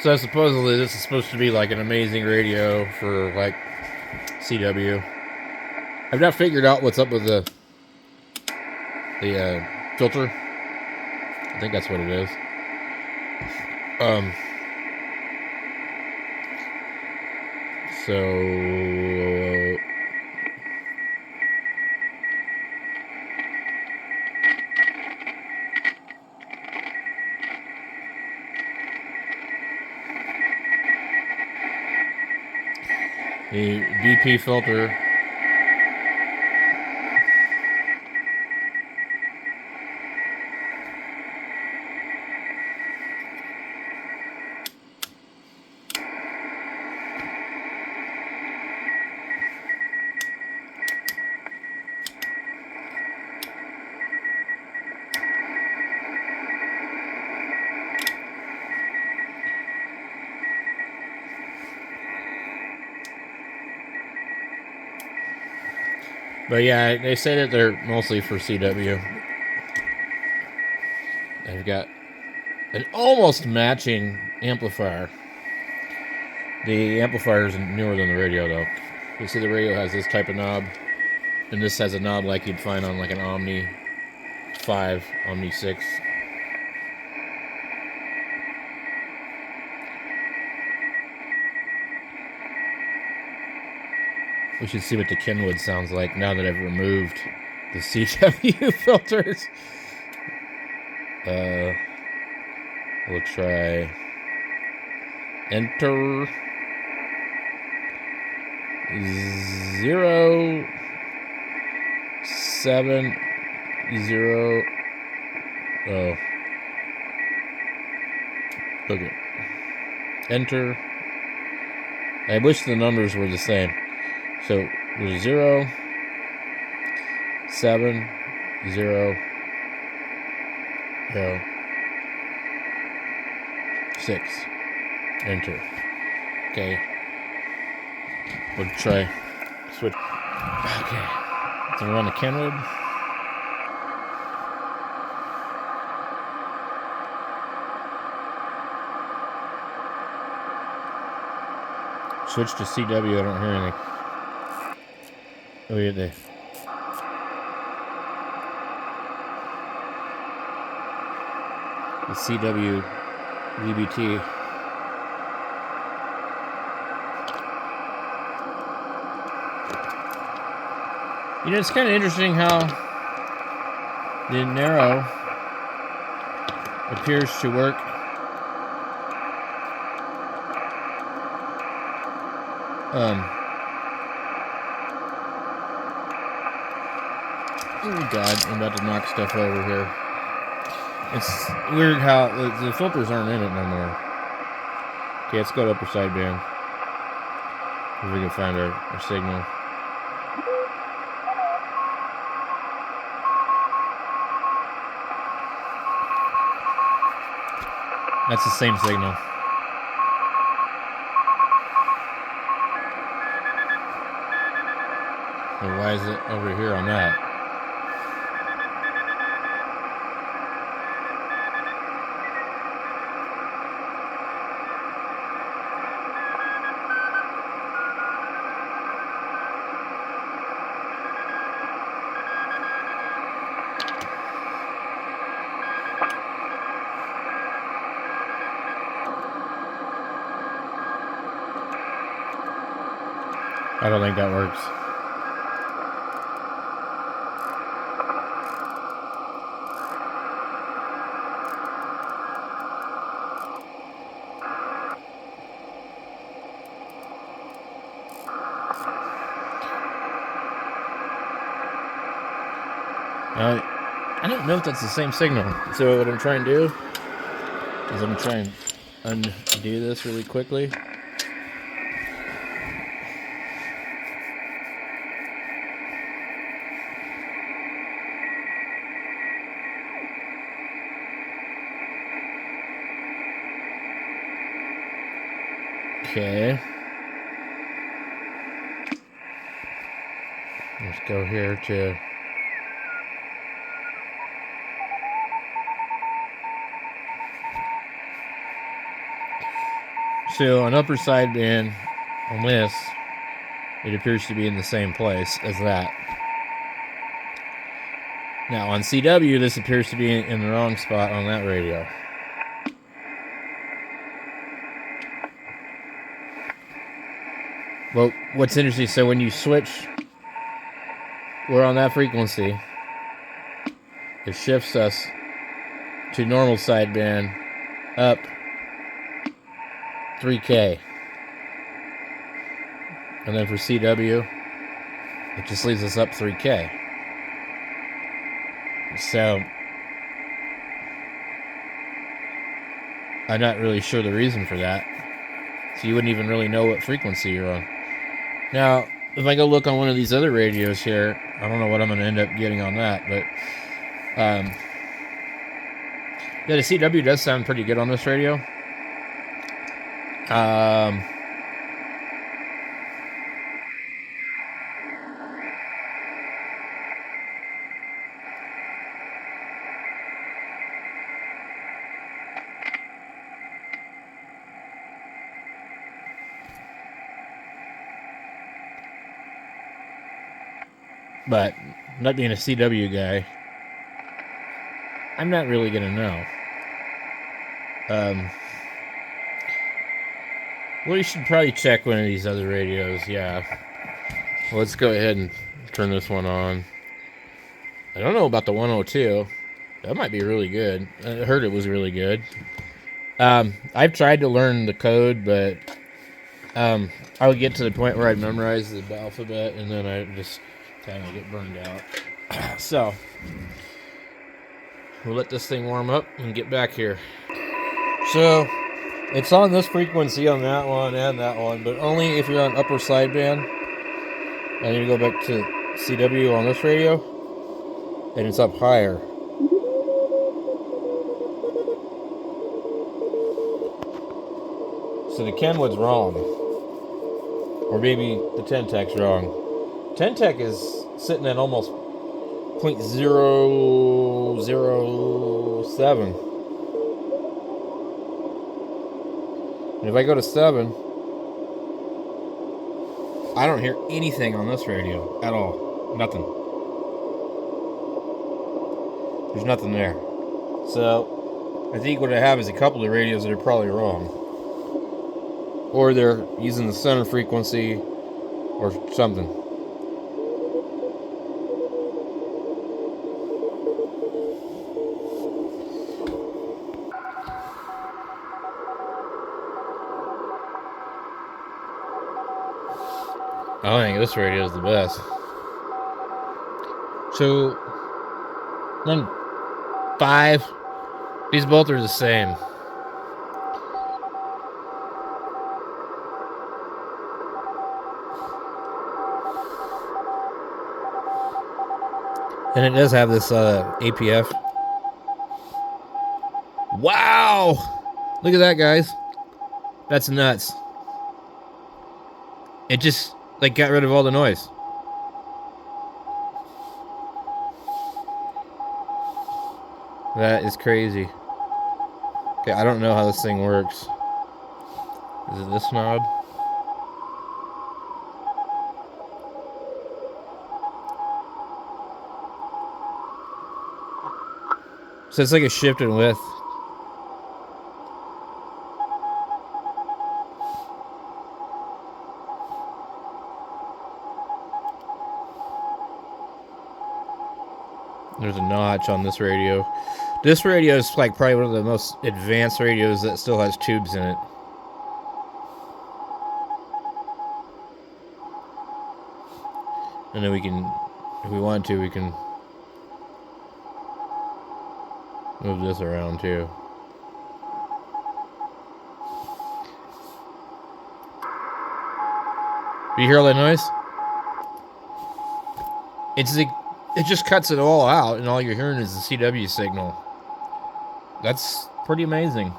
So supposedly this is supposed to be like an amazing radio for like CW. I've not figured out what's up with the filter. I think that's what it is. So the BP filter. But yeah, they say that they're mostly for CW. They've got an almost matching amplifier. The amplifier is newer than the radio, though. You see, the radio has this type of knob, and this has a knob like you'd find on like an Omni 5, Omni 6. We should see what the Kenwood sounds like now that I've removed the CW filters. We'll try enter 0 7 0. Oh, okay. Enter. I wish the numbers were the same. So 0 7 0 0 6. Enter. Okay. We'll try switch. Okay. So we're on the Kenwood. Switch to CW. I don't hear anything. Oh yeah, there. The CW VBT. You know, it's kind of interesting how the narrow appears to work. Oh God, I'm about to knock stuff over here. It's weird how the filters aren't in it no more. Okay, let's go to upper sideband. If we can find our signal. That's the same signal. Well, why is it over here on that? I don't think that works. I don't know if that's the same signal. So what I'm trying to do is I'm trying to undo this really quickly. Okay. Let's go here to So on upper sideband on this, it appears to be in the same place as that. Now on CW, this appears to be in the wrong spot on that radio. Well, what's interesting, so when you switch, we're on that frequency, it shifts us to normal sideband up 3K. And then for CW, it just leaves us up 3K. So I'm not really sure the reason for that. So you wouldn't even really know what frequency you're on. Now, if I go look on one of these other radios here, I don't know what I'm going to end up getting on that, but yeah, the CW does sound pretty good on this radio. But not being a CW guy, I'm not really going to know. Well, you should probably check one of these other radios, yeah. Well, let's go ahead and turn this one on. I don't know about the 102. That might be really good. I heard it was really good. I've tried to learn the code, but I would get to the point where I'd memorize the alphabet, and then I just kind of get burned out. So we'll let this thing warm up and get back here. So it's on this frequency on that one and that one, but only if you're on upper sideband. I need to go back to CW on this radio, and it's up higher. So the Kenwood's wrong, or maybe the Ten-Tech's wrong. Ten-Tech is sitting at almost 0.007. And if I go to 7, I don't hear anything on this radio at all. Nothing. There's nothing there. So I think what I have is a couple of radios that are probably wrong. Or they're using the center frequency or something. I think this radio is the best. So, 5. These both are the same. And it does have this APF. Wow! Look at that, guys. That's nuts. It just got rid of all the noise. That is crazy. Okay, I don't know how this thing works. Is it this knob? So it's like a shift in width. There's a notch on this radio. This radio is probably one of the most advanced radios that still has tubes in it. And then we can, if we want to, we can move this around too. Do you hear all that noise? It just cuts it all out, and all you're hearing is the CW signal. That's pretty amazing.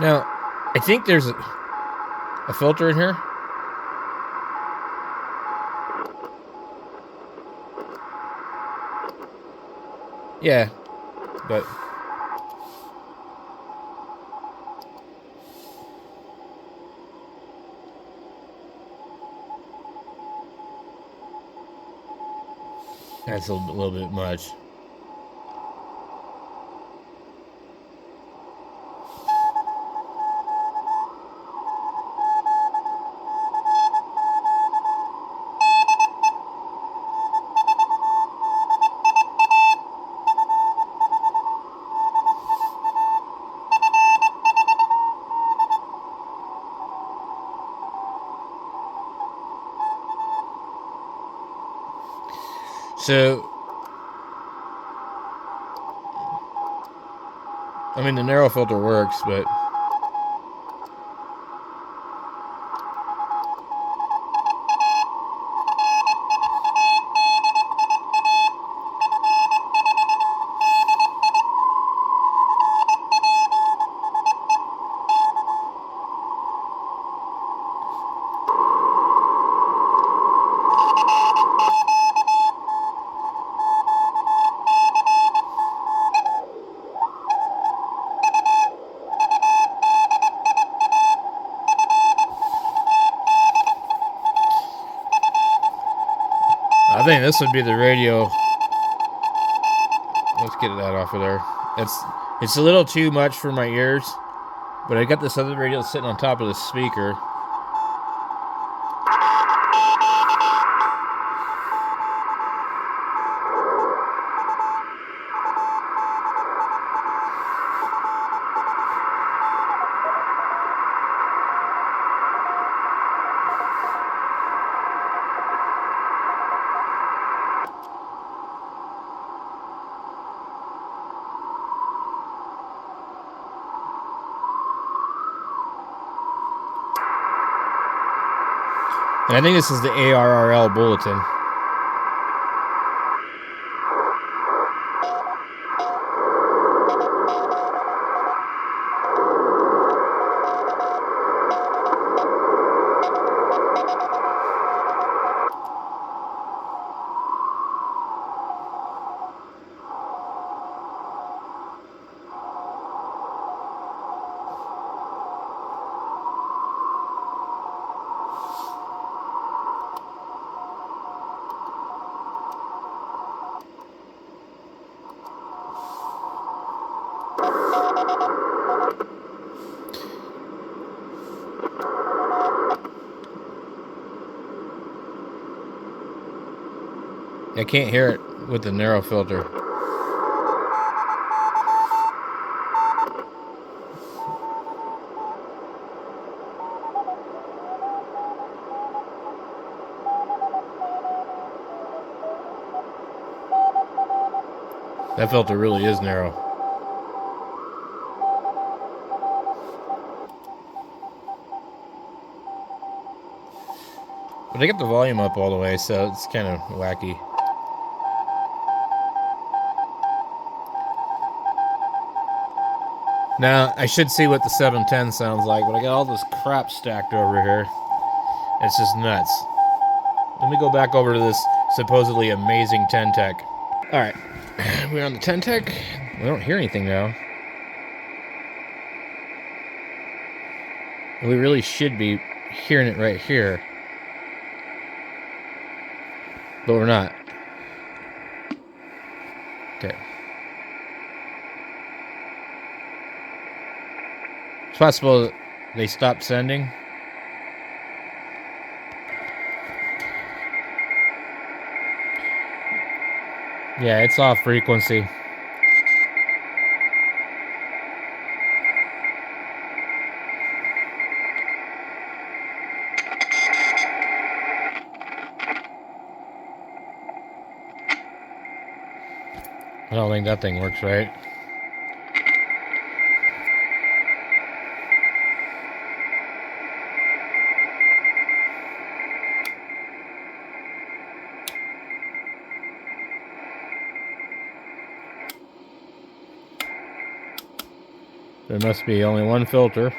Now, I think there's a filter in here. Yeah, but that's a little bit much. So, I mean, the narrow filter works, but I think this would be the radio. Let's get that off of there. It's a little too much for my ears, but I got this other radio sitting on top of the speaker. And I think this is the ARRL bulletin. I can't hear it with the narrow filter. That filter really is narrow. But I get the volume up all the way, so it's kind of wacky. Now, I should see what the 710 sounds like, but I got all this crap stacked over here. It's just nuts. Let me go back over to this supposedly amazing 10 Tech. Alright, we're on the 10 Tech. We don't hear anything now. We really should be hearing it right here. But we're not. Okay. It's possible they stopped sending. Yeah, it's off frequency. I don't think that thing works right. There must be only one filter.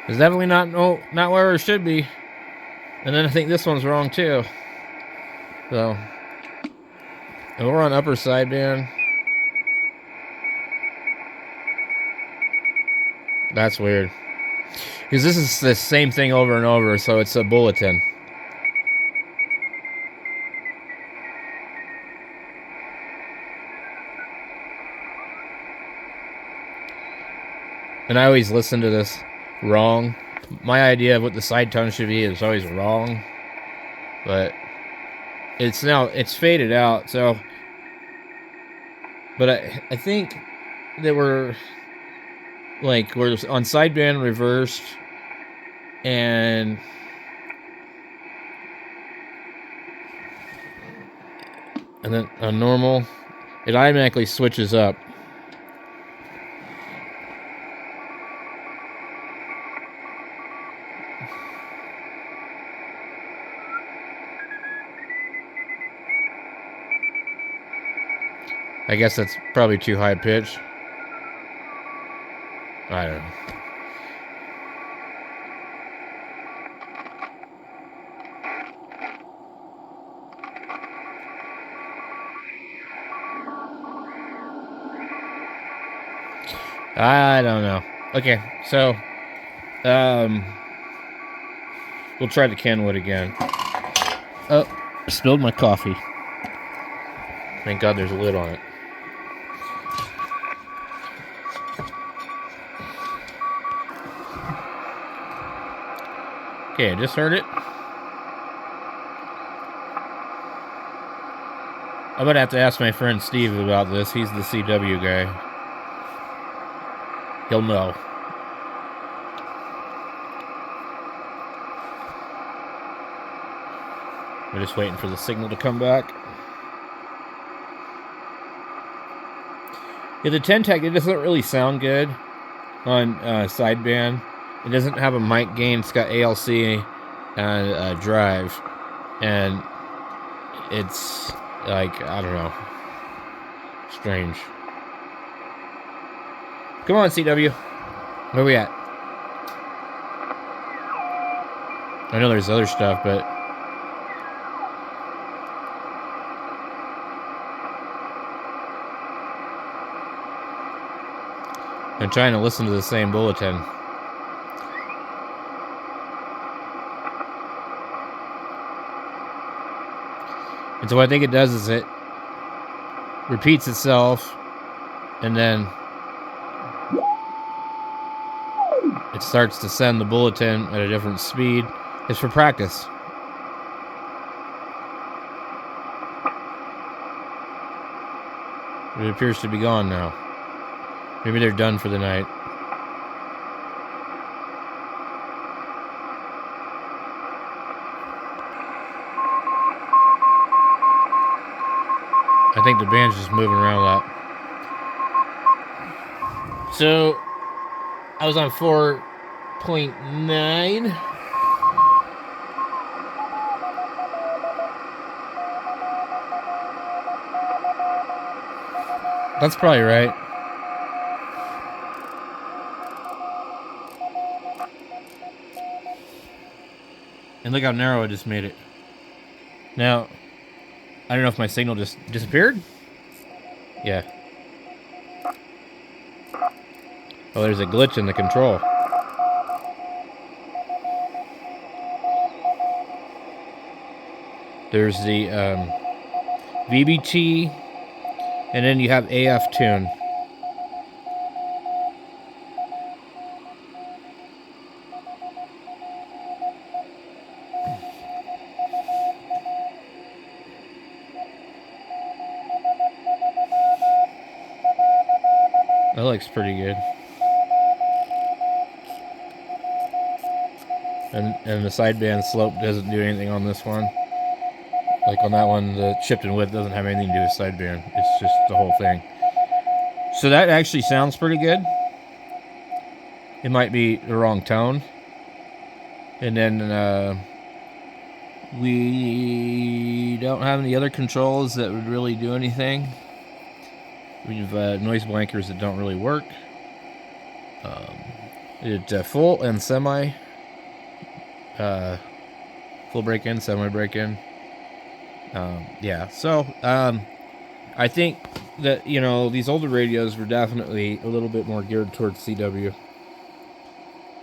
It's definitely not where it should be. And then I think this one's wrong too. So, and we're on upper sideband. That's weird. Because this is the same thing over and over, so it's a bulletin. And I always listen to this wrong. My idea of what the side tone should be is always wrong. But it's faded out, so. But I think that we're on sideband reversed, and then on normal, it automatically switches up. I guess that's probably too high pitch. I don't know. I don't know. Okay, so we'll try the Kenwood again. Oh, spilled my coffee. Thank God there's a lid on it. Okay, I just heard it. I'm gonna have to ask my friend Steve about this. He's the CW guy. He'll know. We're just waiting for the signal to come back. Yeah, the Ten-Tec, it doesn't really sound good on sideband. It doesn't have a mic gain. It's got ALC and drive. And it's like, I don't know. Strange. Come on, CW. Where are we at? I know there's other stuff, but... I'm trying to listen to the same bulletin. And so what I think it does is it repeats itself, and then it starts to send the bulletin at a different speed. It's for practice. It appears to be gone now. Maybe they're done for the night. I think the band's just moving around a lot. So, I was on 4.9. That's probably right. And look how narrow I just made it. Now, I don't know if my signal just disappeared. Yeah. Oh, there's a glitch in the control. There's the VBT, and then you have AF tune. That looks pretty good. And the sideband slope doesn't do anything on this one. Like on that one, the shift and width doesn't have anything to do with sideband. It's just the whole thing. So that actually sounds pretty good. It might be the wrong tone. And then we don't have any other controls that would really do anything. We have noise blankers that don't really work. It full and semi. Full break-in, semi break-in. Yeah, so I think that, you know, these older radios were definitely a little bit more geared towards CW.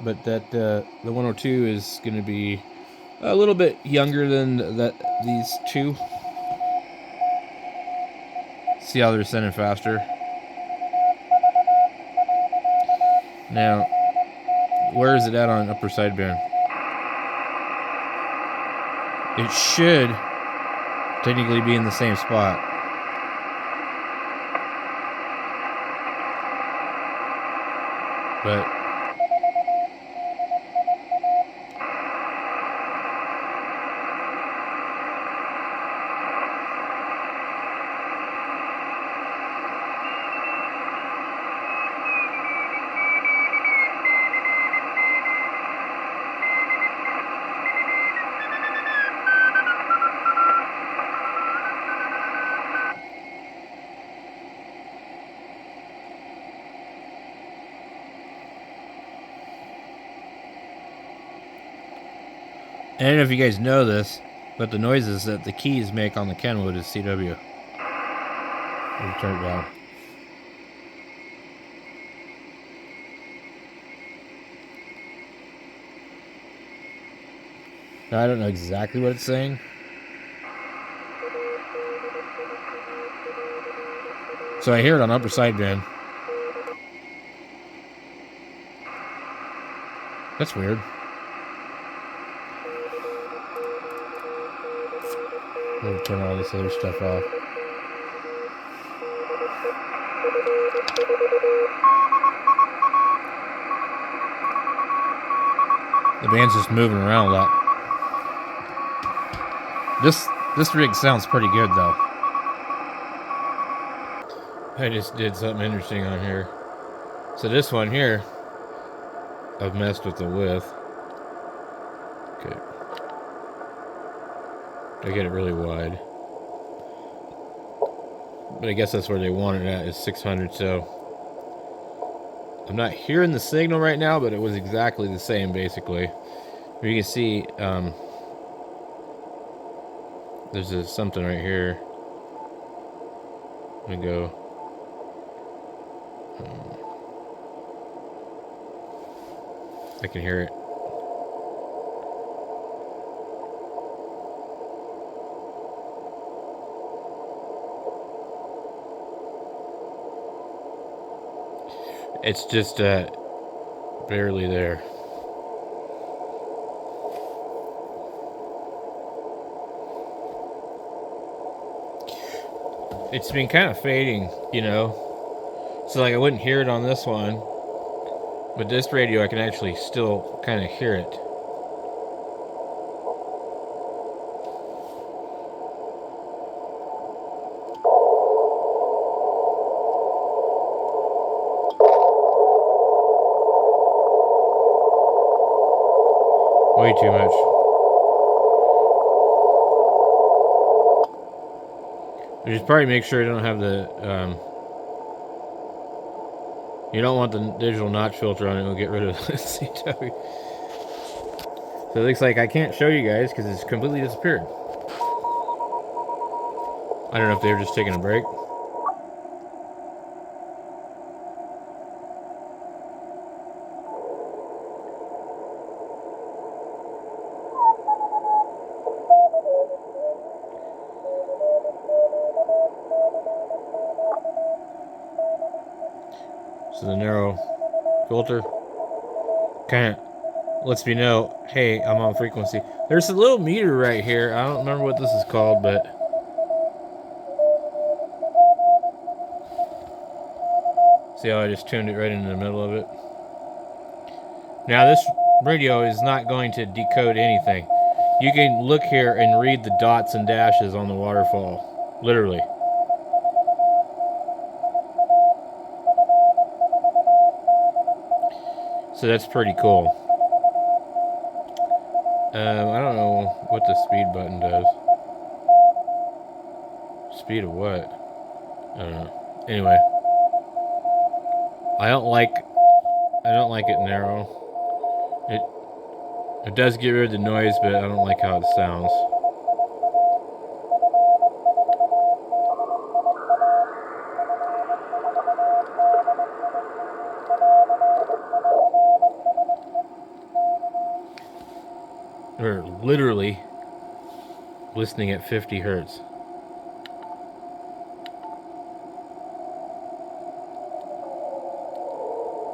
But that the 102 is going to be a little bit younger than these two. See how they're sending faster. Now, where is it at on upper sideband? It should technically be in the same spot. But I don't know if you guys know this, but the noises that the keys make on the Kenwood is CW. We'll turn it down. Now, I don't know exactly what it's saying. So I hear it on upper sideband. That's weird. We'll turn all this other stuff off. The band's just moving around a lot. This rig sounds pretty good though. I just did something interesting on here. So this one here, I've messed with the width. Okay. I get it really wide. But I guess that's where they want it at, is 600, so I'm not hearing the signal right now, but it was exactly the same basically. You can see there's something right here. I'm gonna go I can hear it. It's just barely there. It's been kind of fading, you know. So like I wouldn't hear it on this one, but this radio I can actually still kind of hear it. Way too much. You just probably make sure you don't have the you don't want the digital notch filter on it. It'll get rid of the CW. So it looks like I can't show you guys because it's completely disappeared. I don't know if they were just taking a break. So the narrow filter kind of lets me know, hey, I'm on frequency. There's a little meter right here. I don't remember what this is called, but see how I just tuned it right into the middle of it? Now this radio is not going to decode anything. You can look here and read the dots and dashes on the waterfall, literally. So that's pretty cool. I don't know what the speed button does. Speed of what? I don't know. Anyway, I don't like I don't like it narrow. It does get rid of the noise, but I don't like how it sounds. We're literally listening at 50 hertz.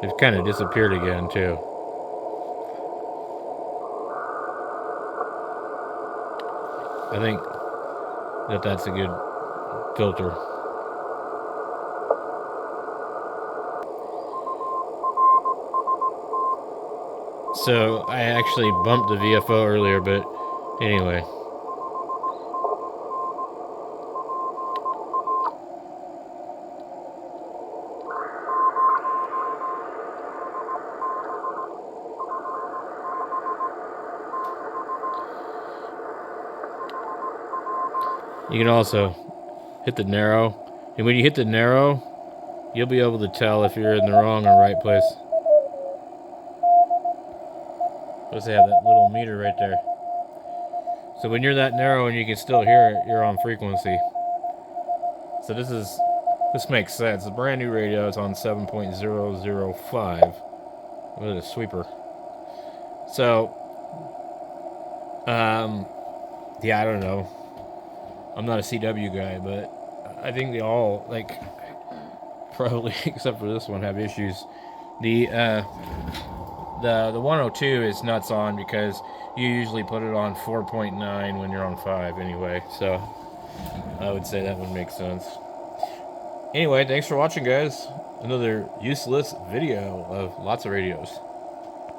It's kind of disappeared again, too. I think that's a good filter. So I actually bumped the VFO earlier, but anyway. You can also hit the narrow, and when you hit the narrow, you'll be able to tell if you're in the wrong or right place. Let's have that little meter right there. So when you're that narrow and you can still hear it, you're on frequency. So this makes sense. The brand new radio is on 7.005 with a sweeper. So, yeah, I don't know. I'm not a CW guy, but I think they all, like, probably except for this one, have issues. The 102 is nuts on because you usually put it on 4.9 when you're on 5 anyway. So I would say that would make sense. Anyway, thanks for watching, guys. Another useless video of lots of radios.